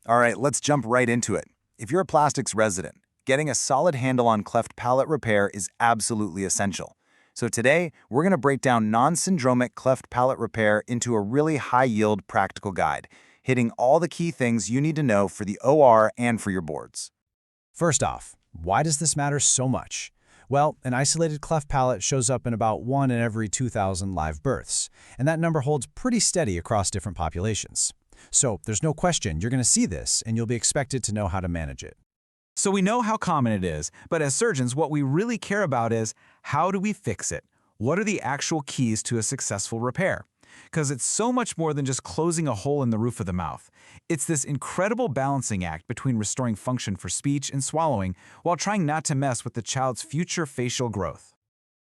All right, let's jump right into it. If you're a plastics resident, getting a solid handle on cleft palate repair is absolutely essential. So today, we're going to break down non-syndromic cleft palate repair into a really high-yield practical guide, hitting all the key things you need to know for the OR and for your boards. First off, why does this matter so much? Well, an isolated cleft palate shows up in about 1 in every 2,000 live births, and that number holds pretty steady across different populations. So there's no question you're going to see this, and you'll be expected to know how to manage it. So we know how common it is, but as surgeons, what we really care about is how do we fix it? What are the actual keys to a successful repair? Because it's so much more than just closing a hole in the roof of the mouth. It's this incredible balancing act between restoring function for speech and swallowing while trying not to mess with the child's future facial growth.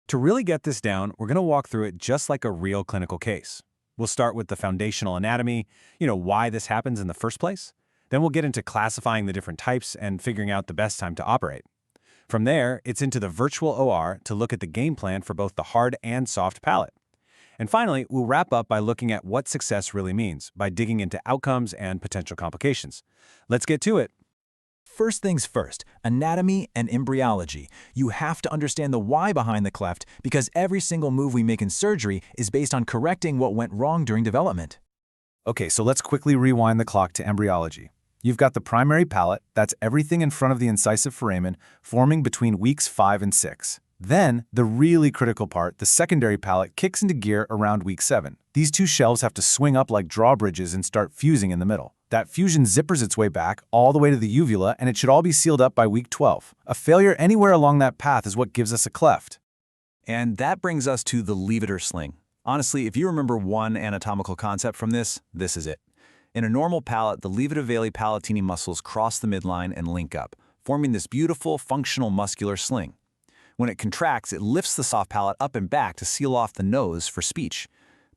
To really get this down, we're going to walk through it just like a real clinical case. We'll start with the foundational anatomy, why this happens in the first place. Then we'll get into classifying the different types and figuring out the best time to operate. From there, it's into the virtual OR to look at the game plan for both the hard and soft palate. And finally, we'll wrap up by looking at what success really means by digging into outcomes and potential complications. Let's get to it. First things first, anatomy and embryology. You have to understand the why behind the cleft because every single move we make in surgery is based on correcting what went wrong during development. Okay, so let's quickly rewind the clock to embryology. You've got the primary palate, that's everything in front of the incisive foramen, forming between weeks 5 and 6. Then, the really critical part, the secondary palate, kicks into gear around week 7. These two shelves have to swing up like drawbridges and start fusing in the middle. That fusion zippers its way back all the way to the uvula, and it should all be sealed up by week 12. A failure anywhere along that path is what gives us a cleft. And that brings us to the levator sling. Honestly, if you remember one anatomical concept from this is it. In a normal palate, the levator palatini muscles cross the midline and link up, forming this beautiful, functional muscular sling. When it contracts, it lifts the soft palate up and back to seal off the nose for speech.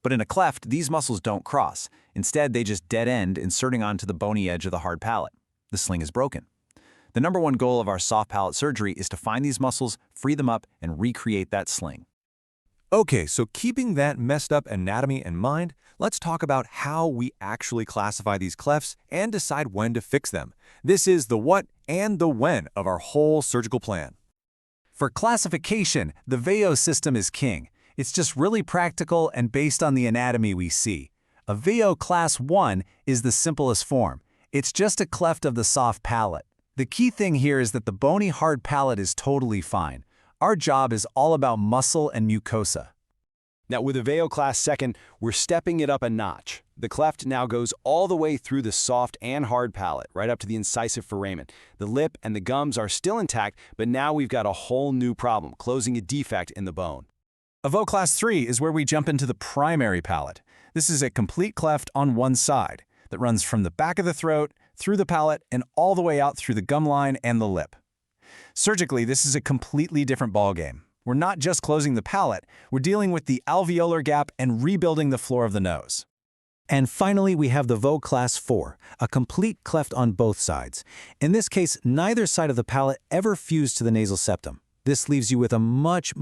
But in a cleft, these muscles don't cross. Instead, they just dead end, inserting onto the bony edge of the hard palate. The sling is broken. The number one goal of our soft palate surgery is to find these muscles, free them up, and recreate that sling. Okay, so keeping that messed up anatomy in mind, let's talk about how we actually classify these clefts and decide when to fix them. This is the what and the when of our whole surgical plan. For classification, the VEO system is king. It's just really practical and based on the anatomy we see. A VEO Class 1 is the simplest form. It's just a cleft of the soft palate. The key thing here is that the bony hard palate is totally fine. Our job is all about muscle and mucosa. Now with a VEO Class 2, we're stepping it up a notch. The cleft now goes all the way through the soft and hard palate, right up to the incisive foramen. The lip and the gums are still intact, but now we've got a whole new problem, closing a defect in the bone. A VEO Class 3 is where we jump into the primary palate. This is a complete cleft on one side that runs from the back of the throat, through the palate, and all the way out through the gum line and the lip. Surgically, this is a completely different ballgame. We're not just closing the palate, we're dealing with the alveolar gap and rebuilding the floor of the nose. And finally, we have the VEO Class 4, a complete cleft on both sides. In this case, neither side of the palate ever fused to the nasal septum. This leaves you with a much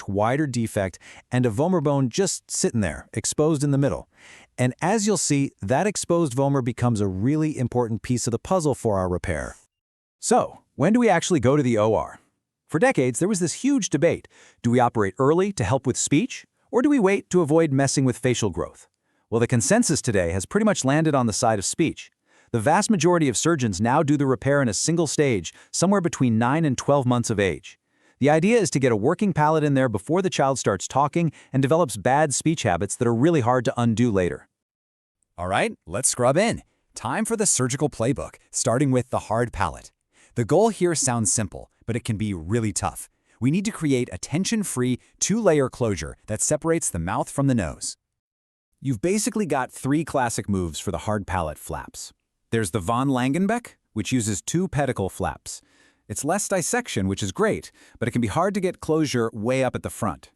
wider defect and a vomer bone just sitting there, exposed in the middle. And as you'll see, that exposed vomer becomes a really important piece of the puzzle for our repair. So, when do we actually go to the OR? For decades, there was this huge debate. Do we operate early to help with speech, or do we wait to avoid messing with facial growth? Well, the consensus today has pretty much landed on the side of speech. The vast majority of surgeons now do the repair in a single stage, somewhere between 9 and 12 months of age. The idea is to get a working palate in there before the child starts talking and develops bad speech habits that are really hard to undo later. All right, let's scrub in. Time for the surgical playbook, starting with the hard palate. The goal here sounds simple, but it can be really tough. We need to create a tension-free, 2-layer closure that separates the mouth from the nose. You've basically got 3 classic moves for the hard palate flaps. There's the von Langenbeck, which uses 2 pedicle flaps. It's less dissection, which is great, but it can be hard to get closure way up at the front.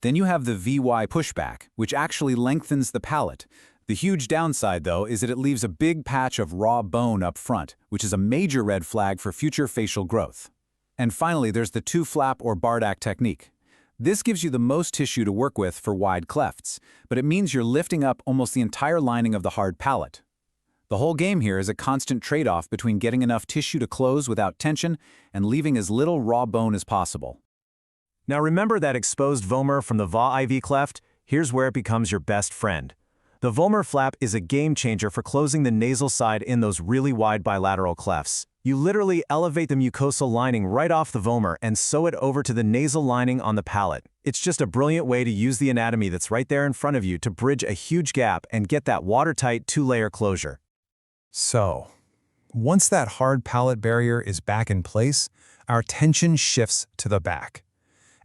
Then you have the VY pushback, which actually lengthens the palate. The huge downside, though, is that it leaves a big patch of raw bone up front, which is a major red flag for future facial growth. And finally, there's the 2-flap or Bardach technique. This gives you the most tissue to work with for wide clefts, but it means you're lifting up almost the entire lining of the hard palate. The whole game here is a constant trade-off between getting enough tissue to close without tension and leaving as little raw bone as possible. Now remember that exposed vomer from the va IV cleft? Here's where it becomes your best friend. The vomer flap is a game changer for closing the nasal side in those really wide bilateral clefts. You literally elevate the mucosal lining right off the vomer and sew it over to the nasal lining on the palate. It's just a brilliant way to use the anatomy that's right there in front of you to bridge a huge gap and get that watertight two-layer closure. So, once that hard palate barrier is back in place, our tension shifts to the back.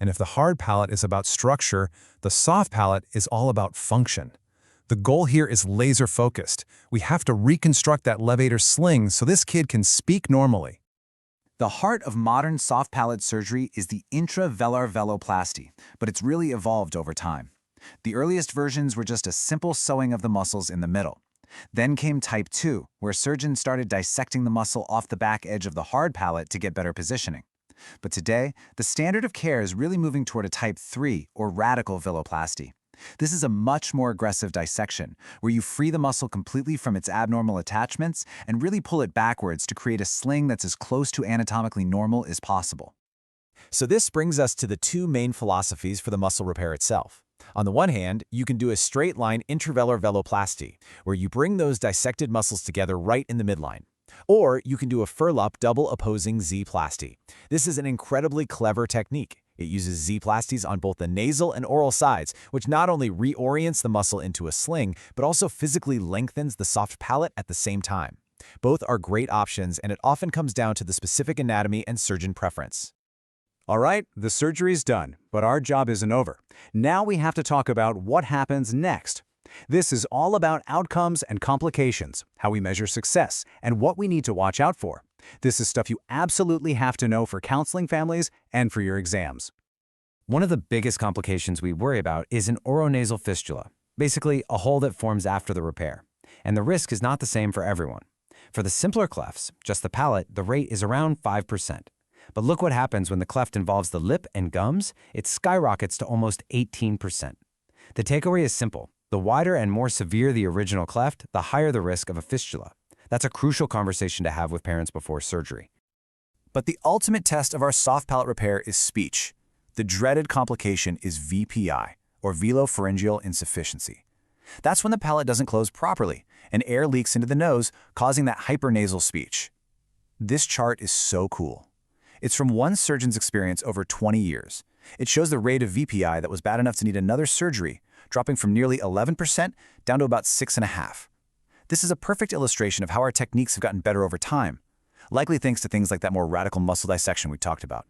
And if the hard palate is about structure, the soft palate is all about function. The goal here is laser-focused. We have to reconstruct that levator sling so this kid can speak normally. The heart of modern soft palate surgery is the intravelar veloplasty, but it's really evolved over time. The earliest versions were just a simple sewing of the muscles in the middle. Then came Type 2, where surgeons started dissecting the muscle off the back edge of the hard palate to get better positioning. But today, the standard of care is really moving toward a Type 3, or radical veloplasty. This is a much more aggressive dissection, where you free the muscle completely from its abnormal attachments and really pull it backwards to create a sling that's as close to anatomically normal as possible. So this brings us to the two main philosophies for the muscle repair itself. On the one hand, you can do a straight-line intravelar veloplasty, where you bring those dissected muscles together right in the midline. Or you can do a Furlow double opposing Z-plasty. This is an incredibly clever technique. It uses Z-plasties on both the nasal and oral sides, which not only reorients the muscle into a sling, but also physically lengthens the soft palate at the same time. Both are great options, and it often comes down to the specific anatomy and surgeon preference. All right, the surgery's done, but our job isn't over. Now we have to talk about what happens next. This is all about outcomes and complications, how we measure success, and what we need to watch out for. This is stuff you absolutely have to know for counseling families and for your exams. One of the biggest complications we worry about is an oronasal fistula, basically a hole that forms after the repair. And the risk is not the same for everyone. For the simpler clefts, just the palate, the rate is around 5%. But look what happens when the cleft involves the lip and gums, it skyrockets to almost 18%. The takeaway is simple. The wider and more severe the original cleft, the higher the risk of a fistula. That's a crucial conversation to have with parents before surgery. But the ultimate test of our soft palate repair is speech. The dreaded complication is VPI, or velopharyngeal insufficiency. That's when the palate doesn't close properly, and air leaks into the nose, causing that hypernasal speech. This chart is so cool. It's from one surgeon's experience over 20 years. It shows the rate of VPI that was bad enough to need another surgery, dropping from nearly 11% down to about 6.5%. This is a perfect illustration of how our techniques have gotten better over time, likely thanks to things like that more radical muscle dissection we talked about.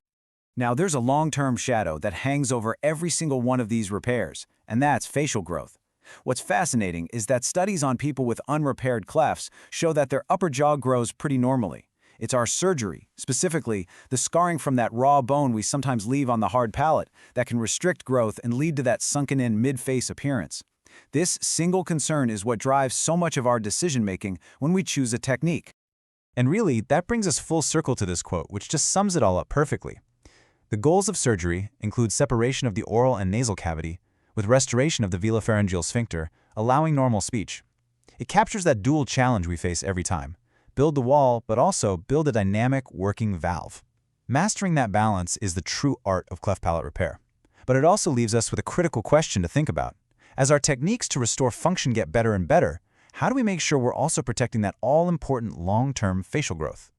Now, there's a long-term shadow that hangs over every single one of these repairs, and that's facial growth. What's fascinating is that studies on people with unrepaired clefts show that their upper jaw grows pretty normally. It's our surgery, specifically the scarring from that raw bone we sometimes leave on the hard palate, that can restrict growth and lead to that sunken-in mid-face appearance. This single concern is what drives so much of our decision-making when we choose a technique. And really, that brings us full circle to this quote, which just sums it all up perfectly. The goals of surgery include separation of the oral and nasal cavity, with restoration of the velopharyngeal sphincter, allowing normal speech. It captures that dual challenge we face every time. Build the wall, but also build a dynamic, working valve. Mastering that balance is the true art of cleft palate repair. But it also leaves us with a critical question to think about. As our techniques to restore function get better and better, how do we make sure we're also protecting that all-important long-term facial growth?